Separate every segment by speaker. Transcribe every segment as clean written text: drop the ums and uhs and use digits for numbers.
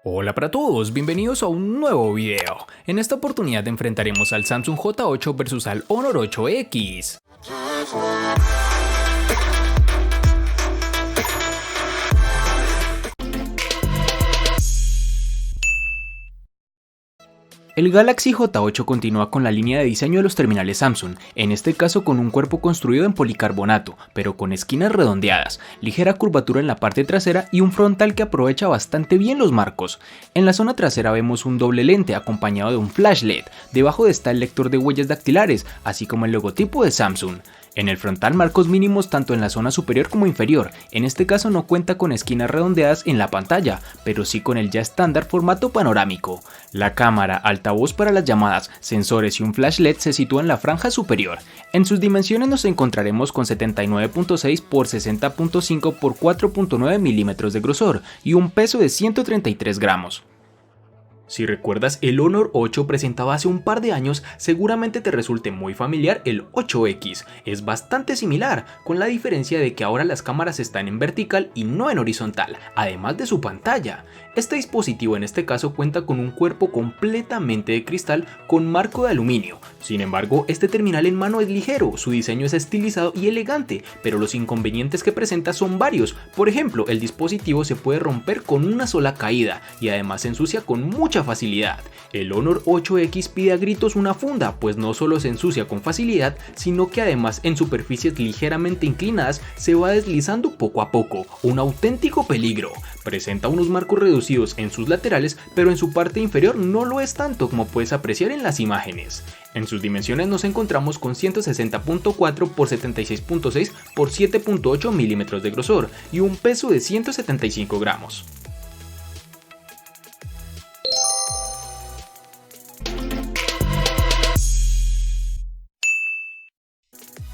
Speaker 1: Hola para todos, bienvenidos a un nuevo video. En esta oportunidad enfrentaremos al Samsung J8 versus al Honor 8X. El Galaxy J8 continúa con la línea de diseño de los terminales Samsung, en este caso con un cuerpo construido en policarbonato, pero con esquinas redondeadas, ligera curvatura en la parte trasera y un frontal que aprovecha bastante bien los marcos. En la zona trasera vemos un doble lente acompañado de un flash LED, debajo está el lector de huellas dactilares, así como el logotipo de Samsung. En el frontal marcos mínimos tanto en la zona superior como inferior, en este caso no cuenta con esquinas redondeadas en la pantalla, pero sí con el ya estándar formato panorámico. La cámara, altavoz para las llamadas, sensores y un flash LED se sitúa en la franja superior. En sus dimensiones nos encontraremos con 79.6 x 60.5 x 4.9 milímetros de grosor y un peso de 133 gramos. Si recuerdas el Honor 8 presentado hace un par de años, seguramente te resulte muy familiar el 8X. Es bastante similar, con la diferencia de que ahora las cámaras están en vertical y no en horizontal, además de su pantalla. Este dispositivo en este caso cuenta con un cuerpo completamente de cristal con marco de aluminio. Sin embargo, este terminal en mano es ligero, su diseño es estilizado y elegante, pero los inconvenientes que presenta son varios. Por ejemplo, el dispositivo se puede romper con una sola caída y además se ensucia con mucha facilidad. El Honor 8X pide a gritos una funda, pues no solo se ensucia con facilidad, sino que además en superficies ligeramente inclinadas se va deslizando poco a poco, un auténtico peligro. Presenta unos marcos reducidos en sus laterales, pero en su parte inferior no lo es tanto como puedes apreciar en las imágenes. En sus dimensiones nos encontramos con 160.4 x 76.6 x 7.8 milímetros de grosor y un peso de 175 gramos.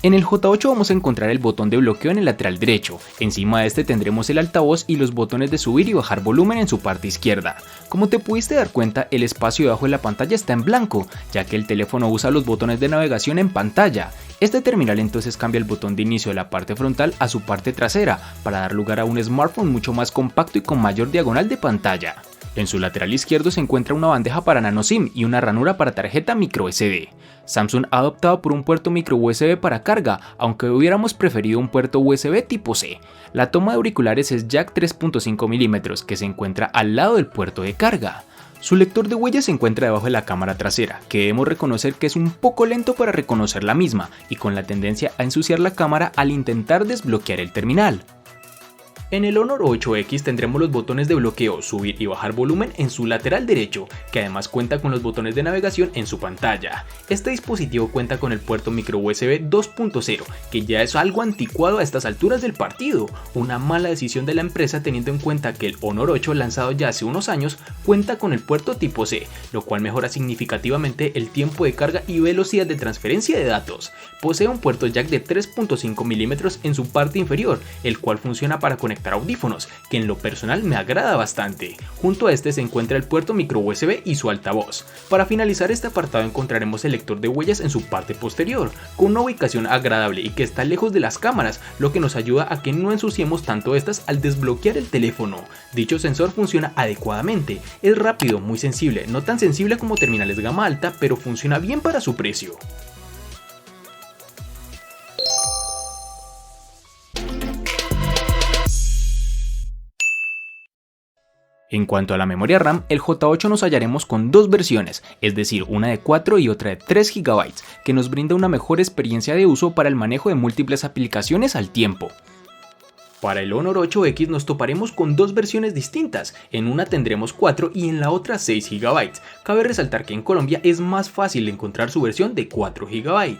Speaker 1: En el J8 vamos a encontrar el botón de bloqueo en el lateral derecho, encima de este tendremos el altavoz y los botones de subir y bajar volumen en su parte izquierda. Como te pudiste dar cuenta, el espacio debajo de la pantalla está en blanco, ya que el teléfono usa los botones de navegación en pantalla. Este terminal entonces cambia el botón de inicio de la parte frontal a su parte trasera, para dar lugar a un smartphone mucho más compacto y con mayor diagonal de pantalla. En su lateral izquierdo se encuentra una bandeja para nano SIM y una ranura para tarjeta micro SD. Samsung ha optado por un puerto micro USB para carga, aunque hubiéramos preferido un puerto USB tipo C. La toma de auriculares es jack 3.5 mm que se encuentra al lado del puerto de carga. Su lector de huellas se encuentra debajo de la cámara trasera, que debemos reconocer que es un poco lento para reconocer la misma y con la tendencia a ensuciar la cámara al intentar desbloquear el terminal. En el Honor 8X tendremos los botones de bloqueo, subir y bajar volumen en su lateral derecho, que además cuenta con los botones de navegación en su pantalla. Este dispositivo cuenta con el puerto micro USB 2.0, que ya es algo anticuado a estas alturas del partido, una mala decisión de la empresa teniendo en cuenta que el Honor 8 lanzado ya hace unos años cuenta con el puerto tipo C, lo cual mejora significativamente el tiempo de carga y velocidad de transferencia de datos. Posee un puerto jack de 3.5 mm en su parte inferior, el cual funciona para conectar audífonos, que en lo personal me agrada bastante. Junto a este se encuentra el puerto micro USB y su altavoz. Para finalizar este apartado encontraremos el lector de huellas en su parte posterior, con una ubicación agradable y que está lejos de las cámaras, lo que nos ayuda a que no ensuciemos tanto estas al desbloquear el teléfono. Dicho sensor funciona adecuadamente, es rápido, muy sensible, no tan sensible como terminales gama alta, pero funciona bien para su precio. En cuanto a la memoria RAM, el J8 nos hallaremos con dos versiones, es decir, una de 4 y otra de 3 GB, que nos brinda una mejor experiencia de uso para el manejo de múltiples aplicaciones al tiempo. Para el Honor 8X nos toparemos con dos versiones distintas, en una tendremos 4 y en la otra 6 GB. Cabe resaltar que en Colombia es más fácil encontrar su versión de 4 GB.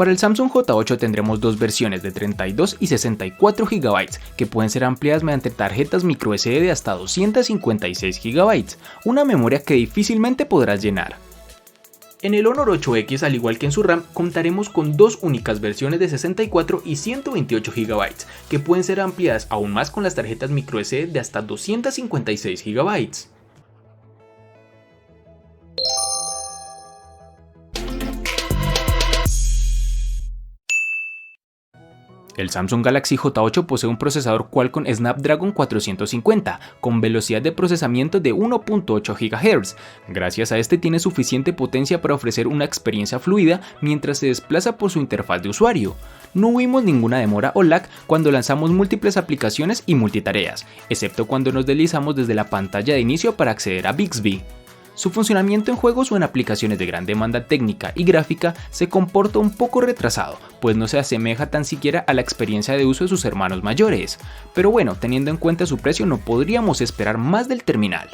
Speaker 1: Para el Samsung J8 tendremos dos versiones de 32 y 64 GB que pueden ser ampliadas mediante tarjetas microSD de hasta 256 GB, una memoria que difícilmente podrás llenar. En el Honor 8X, al igual que en su RAM, contaremos con dos únicas versiones de 64 y 128 GB, que pueden ser ampliadas aún más con las tarjetas microSD de hasta 256 GB. El Samsung Galaxy J8 posee un procesador Qualcomm Snapdragon 450 con velocidad de procesamiento de 1.8 GHz. Gracias a este tiene suficiente potencia para ofrecer una experiencia fluida mientras se desplaza por su interfaz de usuario. No vimos ninguna demora o lag cuando lanzamos múltiples aplicaciones y multitareas, excepto cuando nos deslizamos desde la pantalla de inicio para acceder a Bixby. Su funcionamiento en juegos o en aplicaciones de gran demanda técnica y gráfica se comporta un poco retrasado, pues no se asemeja tan siquiera a la experiencia de uso de sus hermanos mayores. Pero bueno, teniendo en cuenta su precio no podríamos esperar más del terminal.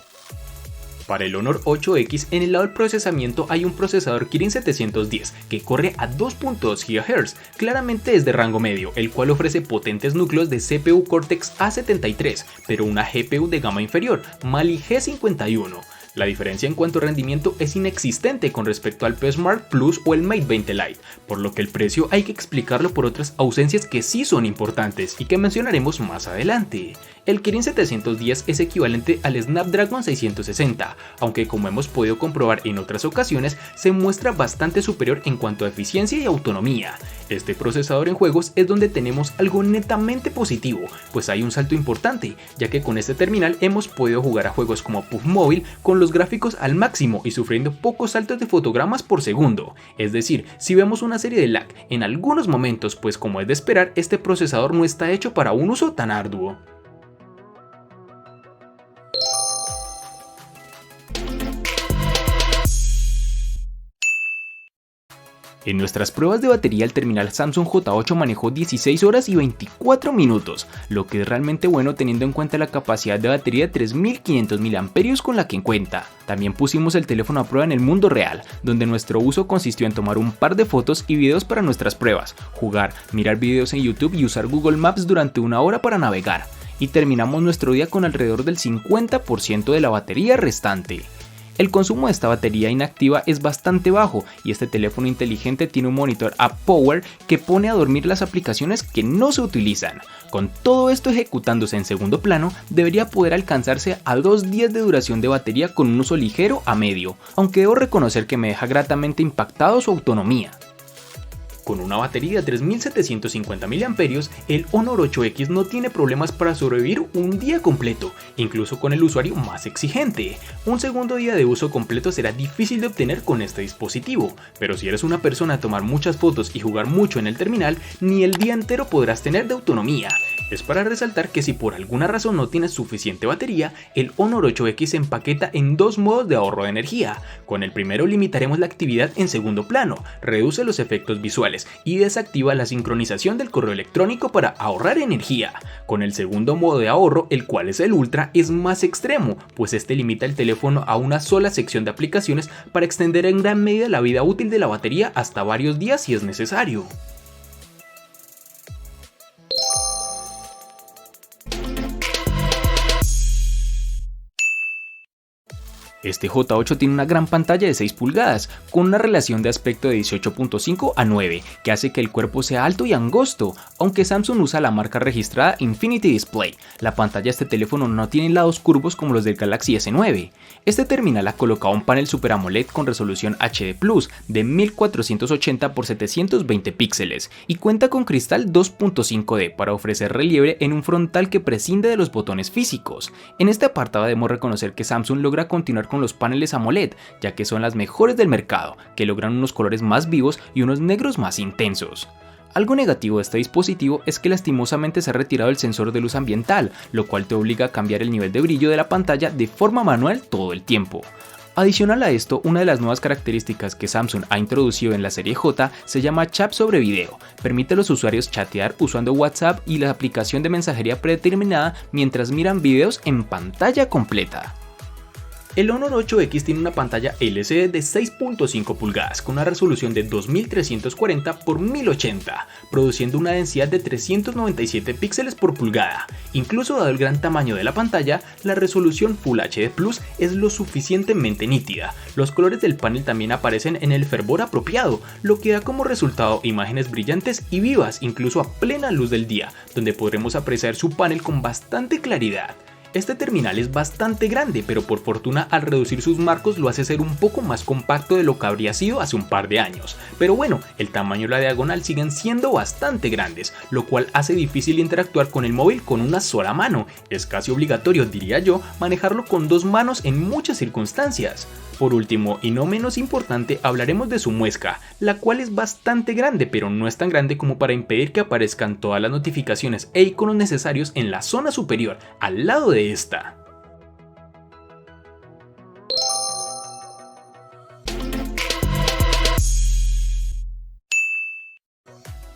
Speaker 1: Para el Honor 8X, en el lado del procesamiento hay un procesador Kirin 710 que corre a 2.2 GHz, claramente es de rango medio, el cual ofrece potentes núcleos de CPU Cortex A73, pero una GPU de gama inferior, Mali G51. La diferencia en cuanto a rendimiento es inexistente con respecto al P Smart Plus o el Mate 20 Lite, por lo que el precio hay que explicarlo por otras ausencias que sí son importantes y que mencionaremos más adelante. El Kirin 710 es equivalente al Snapdragon 660, aunque como hemos podido comprobar en otras ocasiones, se muestra bastante superior en cuanto a eficiencia y autonomía. Este procesador en juegos es donde tenemos algo netamente positivo, pues hay un salto importante, ya que con este terminal hemos podido jugar a juegos como PUBG Mobile con los gráficos al máximo y sufriendo pocos saltos de fotogramas por segundo. Es decir, si vemos una serie de lag en algunos momentos, pues como es de esperar, este procesador no está hecho para un uso tan arduo. En nuestras pruebas de batería el terminal Samsung J8 manejó 16 horas y 24 minutos, lo que es realmente bueno teniendo en cuenta la capacidad de batería de 3500 mAh con la que cuenta. También pusimos el teléfono a prueba en el mundo real, donde nuestro uso consistió en tomar un par de fotos y videos para nuestras pruebas, jugar, mirar videos en YouTube y usar Google Maps durante una hora para navegar. Y terminamos nuestro día con alrededor del 50% de la batería restante. El consumo de esta batería inactiva es bastante bajo y este teléfono inteligente tiene un monitor App Power que pone a dormir las aplicaciones que no se utilizan. Con todo esto ejecutándose en segundo plano, debería poder alcanzarse a 2 días de duración de batería con un uso ligero a medio, aunque debo reconocer que me deja gratamente impactado su autonomía. Con una batería de 3750 mAh, el Honor 8X no tiene problemas para sobrevivir un día completo, incluso con el usuario más exigente. Un segundo día de uso completo será difícil de obtener con este dispositivo, pero si eres una persona a tomar muchas fotos y jugar mucho en el terminal, ni el día entero podrás tener de autonomía. Es para resaltar que si por alguna razón no tienes suficiente batería, el Honor 8X se empaqueta en 2 modos de ahorro de energía. Con el primero limitaremos la actividad en segundo plano, reduce los efectos visuales y desactiva la sincronización del correo electrónico para ahorrar energía. Con el segundo modo de ahorro, el cual es el Ultra, es más extremo, pues este limita el teléfono a una sola sección de aplicaciones para extender en gran medida la vida útil de la batería hasta varios días si es necesario. Este J8 tiene una gran pantalla de 6 pulgadas, con una relación de aspecto de 18.5 a 9, que hace que el cuerpo sea alto y angosto, aunque Samsung usa la marca registrada Infinity Display. La pantalla de este teléfono no tiene lados curvos como los del Galaxy S9. Este terminal ha colocado un panel Super AMOLED con resolución HD Plus de 1480 x 720 píxeles y cuenta con cristal 2.5D para ofrecer relieve en un frontal que prescinde de los botones físicos. En este apartado debemos reconocer que Samsung logra continuar con los paneles AMOLED, ya que son las mejores del mercado, que logran unos colores más vivos y unos negros más intensos. Algo negativo de este dispositivo es que lastimosamente se ha retirado el sensor de luz ambiental, lo cual te obliga a cambiar el nivel de brillo de la pantalla de forma manual todo el tiempo. Adicional a esto, una de las nuevas características que Samsung ha introducido en la serie J se llama Chat sobre video. Permite a los usuarios chatear usando WhatsApp y la aplicación de mensajería predeterminada mientras miran videos en pantalla completa. El Honor 8X tiene una pantalla LCD de 6.5 pulgadas con una resolución de 2340 x 1080, produciendo una densidad de 397 píxeles por pulgada. Incluso dado el gran tamaño de la pantalla, la resolución Full HD Plus es lo suficientemente nítida. Los colores del panel también aparecen en el fervor apropiado, lo que da como resultado imágenes brillantes y vivas incluso a plena luz del día, donde podremos apreciar su panel con bastante claridad. Este terminal es bastante grande, pero por fortuna al reducir sus marcos lo hace ser un poco más compacto de lo que habría sido hace un par de años. Pero bueno, el tamaño y la diagonal siguen siendo bastante grandes, lo cual hace difícil interactuar con el móvil con una sola mano. Es casi obligatorio, diría yo, manejarlo con dos manos en muchas circunstancias. Por último, y no menos importante, hablaremos de su muesca, la cual es bastante grande, pero no es tan grande como para impedir que aparezcan todas las notificaciones e iconos necesarios en la zona superior, al lado de esta.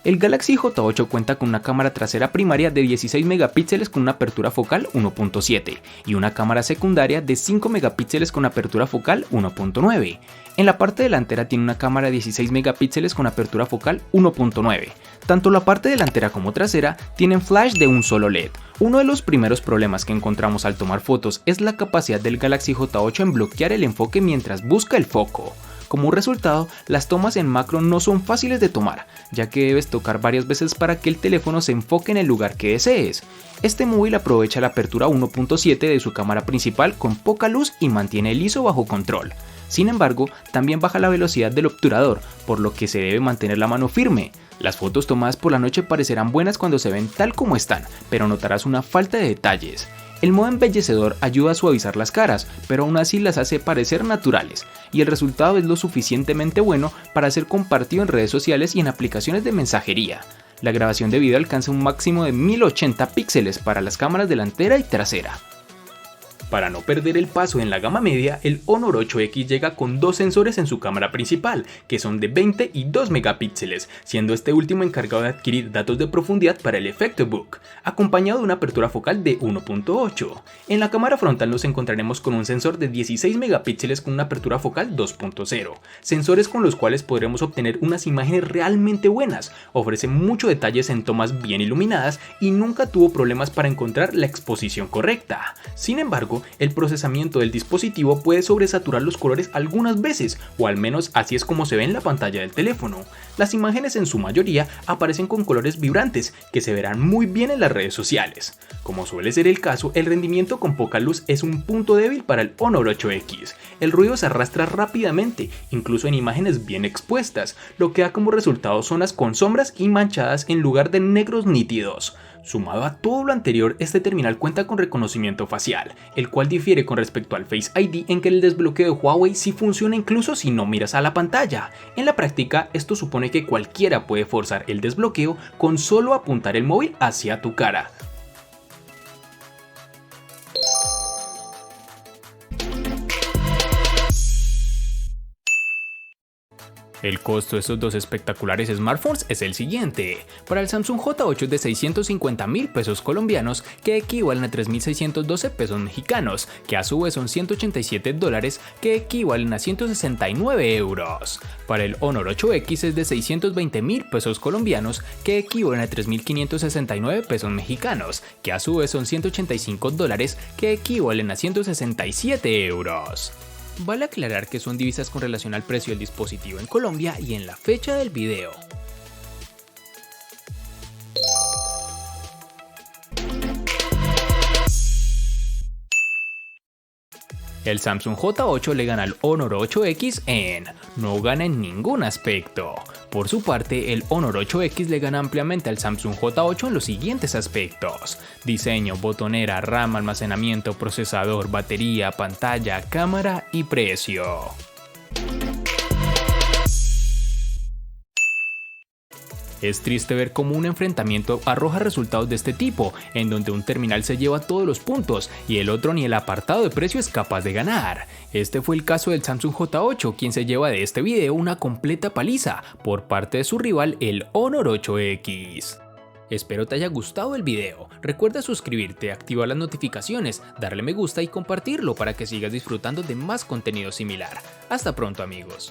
Speaker 1: El Galaxy J8 cuenta con una cámara trasera primaria de 16 megapíxeles con una apertura focal 1.7 y una cámara secundaria de 5 megapíxeles con apertura focal 1.9. En la parte delantera tiene una cámara de 16 megapíxeles con apertura focal 1.9. Tanto la parte delantera como trasera tienen flash de un solo LED. Uno de los primeros problemas que encontramos al tomar fotos es la capacidad del Galaxy J8 en bloquear el enfoque mientras busca el foco. Como resultado, las tomas en macro no son fáciles de tomar, ya que debes tocar varias veces para que el teléfono se enfoque en el lugar que desees. Este móvil aprovecha la apertura 1.7 de su cámara principal con poca luz y mantiene el ISO bajo control. Sin embargo, también baja la velocidad del obturador, por lo que se debe mantener la mano firme. Las fotos tomadas por la noche parecerán buenas cuando se ven tal como están, pero notarás una falta de detalles. El modo embellecedor ayuda a suavizar las caras, pero aún así las hace parecer naturales, y el resultado es lo suficientemente bueno para ser compartido en redes sociales y en aplicaciones de mensajería. La grabación de video alcanza un máximo de 1080 píxeles para las cámaras delantera y trasera. Para no perder el paso en la gama media, el Honor 8X llega con dos sensores en su cámara principal, que son de 20 y 2 megapíxeles, siendo este último encargado de adquirir datos de profundidad para el efecto Book, acompañado de una apertura focal de 1.8. En la cámara frontal nos encontraremos con un sensor de 16 megapíxeles con una apertura focal 2.0, sensores con los cuales podremos obtener unas imágenes realmente buenas, ofrece muchos detalles en tomas bien iluminadas y nunca tuvo problemas para encontrar la exposición correcta. Sin embargo, el procesamiento del dispositivo puede sobresaturar los colores algunas veces, o al menos así es como se ve en la pantalla del teléfono. Las imágenes en su mayoría aparecen con colores vibrantes que se verán muy bien en las redes sociales. Como suele ser el caso, el rendimiento con poca luz es un punto débil para el Honor 8X. El ruido se arrastra rápidamente, incluso en imágenes bien expuestas, lo que da como resultado zonas con sombras y manchadas en lugar de negros nítidos. Sumado a todo lo anterior, este terminal cuenta con reconocimiento facial, el cual difiere con respecto al Face ID en que el desbloqueo de Huawei sí funciona incluso si no miras a la pantalla. En la práctica, esto supone que cualquiera puede forzar el desbloqueo con solo apuntar el móvil hacia tu cara. El costo de estos dos espectaculares smartphones es el siguiente. Para el Samsung J8 es de 650.000 pesos colombianos, que equivalen a 3.612 pesos mexicanos, que a su vez son $187, que equivalen a 169 euros. Para el Honor 8X es de 620.000 pesos colombianos, que equivalen a 3.569 pesos mexicanos, que a su vez son $185, que equivalen a 167 euros. Vale aclarar que son divisas con relación al precio del dispositivo en Colombia y en la fecha del video. El Samsung J8 le gana al Honor 8X no gana en ningún aspecto. Por su parte, el Honor 8X le gana ampliamente al Samsung J8 en los siguientes aspectos: diseño, botonera, RAM, almacenamiento, procesador, batería, pantalla, cámara y precio. Es triste ver cómo un enfrentamiento arroja resultados de este tipo, en donde un terminal se lleva todos los puntos y el otro ni el apartado de precio es capaz de ganar. Este fue el caso del Samsung J8, quien se lleva de este video una completa paliza por parte de su rival, el Honor 8X. Espero te haya gustado el video. Recuerda suscribirte, activar las notificaciones, darle me gusta y compartirlo para que sigas disfrutando de más contenido similar. Hasta pronto, amigos.